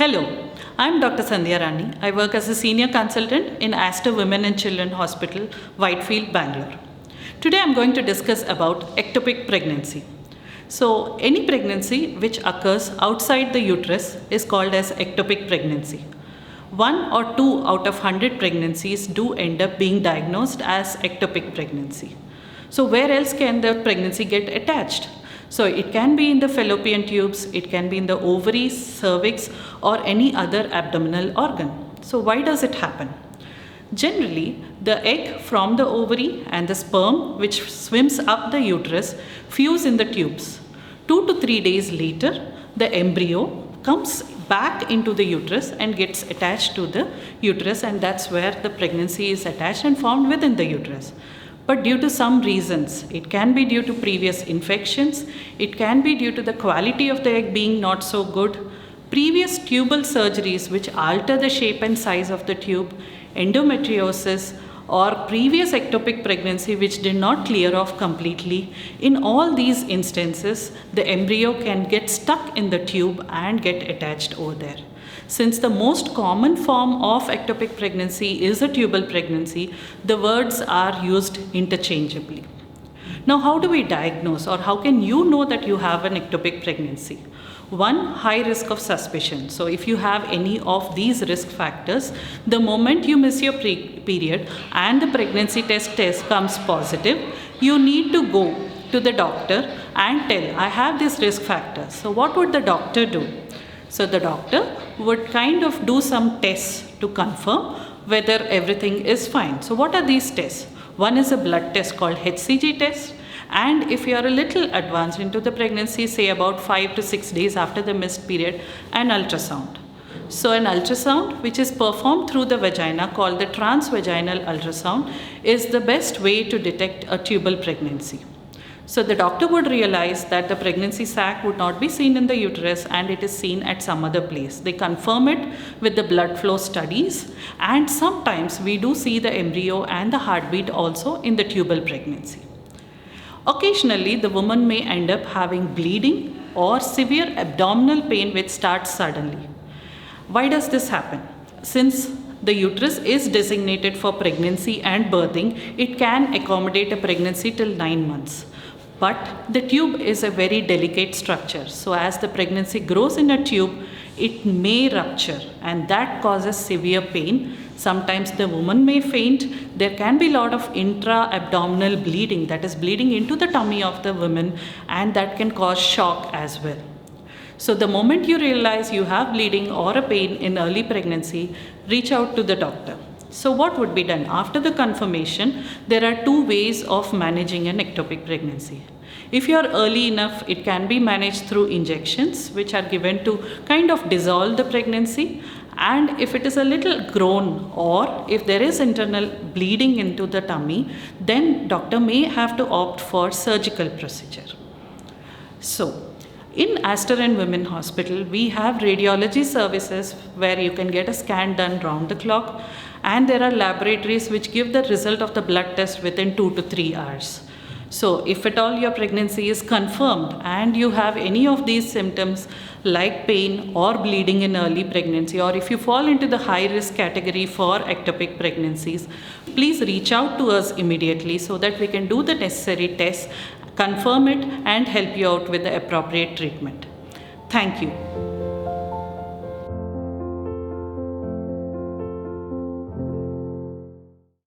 Hello, I'm Dr. Sandhya Rani. I work as a senior consultant in Aster Women and Children Hospital, Whitefield, Bangalore. Today I'm going to discuss about ectopic pregnancy. So, any pregnancy which occurs outside the uterus is called as ectopic pregnancy. 1 or 2 out of 100 pregnancies do end up being diagnosed as ectopic pregnancy. So, where else can the pregnancy get attached? So it can be in the fallopian tubes, it can be in the ovaries, cervix, or any other abdominal organ. So why does it happen? Generally, the egg from the ovary and the sperm which swims up the uterus fuse in the tubes. 2 to 3 days later, the embryo comes back into the uterus and gets attached to the uterus, and that's where the pregnancy is attached and formed within the uterus. But due to some reasons, it can be due to previous infections, it can be due to the quality of the egg being not so good, previous tubal surgeries which alter the shape and size of the tube, endometriosis, or previous ectopic pregnancy which did not clear off completely. In all these instances, the embryo can get stuck in the tube and get attached over there. Since the most common form of ectopic pregnancy is a tubal pregnancy, the words are used interchangeably. Now, how do we diagnose, or how can you know that you have an ectopic pregnancy? 1, high risk of suspicion. So if you have any of these risk factors, the moment you miss your period and the pregnancy test comes positive, you need to go to the doctor and tell, I have this risk factor. So what would the doctor do? So the doctor would kind of do some tests to confirm whether everything is fine. So what are these tests? One is a blood test called HCG test, and if you are a little advanced into the pregnancy, say about 5 to 6 days after the missed period, an ultrasound. So an ultrasound which is performed through the vagina, called the transvaginal ultrasound, is the best way to detect a tubal pregnancy. So the doctor would realize that the pregnancy sac would not be seen in the uterus and it is seen at some other place. They confirm it with the blood flow studies, and sometimes we do see the embryo and the heartbeat also in the tubal pregnancy. Occasionally, the woman may end up having bleeding or severe abdominal pain which starts suddenly. Why does this happen? Since the uterus is designated for pregnancy and birthing, it can accommodate a pregnancy till 9 months. But the tube is a very delicate structure. So as the pregnancy grows in a tube, it may rupture, and that causes severe pain. Sometimes the woman may faint. There can be a lot of intra-abdominal bleeding, that is bleeding into the tummy of the woman, and that can cause shock as well. So the moment you realize you have bleeding or a pain in early pregnancy, reach out to the doctor. So what would be done? After the confirmation, there are 2 ways of managing an ectopic pregnancy. If you are early enough, it can be managed through injections which are given to kind of dissolve the pregnancy. And if it is a little grown, or if there is internal bleeding into the tummy, then doctor may have to opt for surgical procedure. So in Aster and Women Hospital, we have radiology services where you can get a scan done round the clock, and there are laboratories which give the result of the blood test within 2 to 3 hours. So if at all your pregnancy is confirmed and you have any of these symptoms like pain or bleeding in early pregnancy, or if you fall into the high risk category for ectopic pregnancies, please reach out to us immediately so that we can do the necessary tests, confirm it, and help you out with the appropriate treatment. Thank you.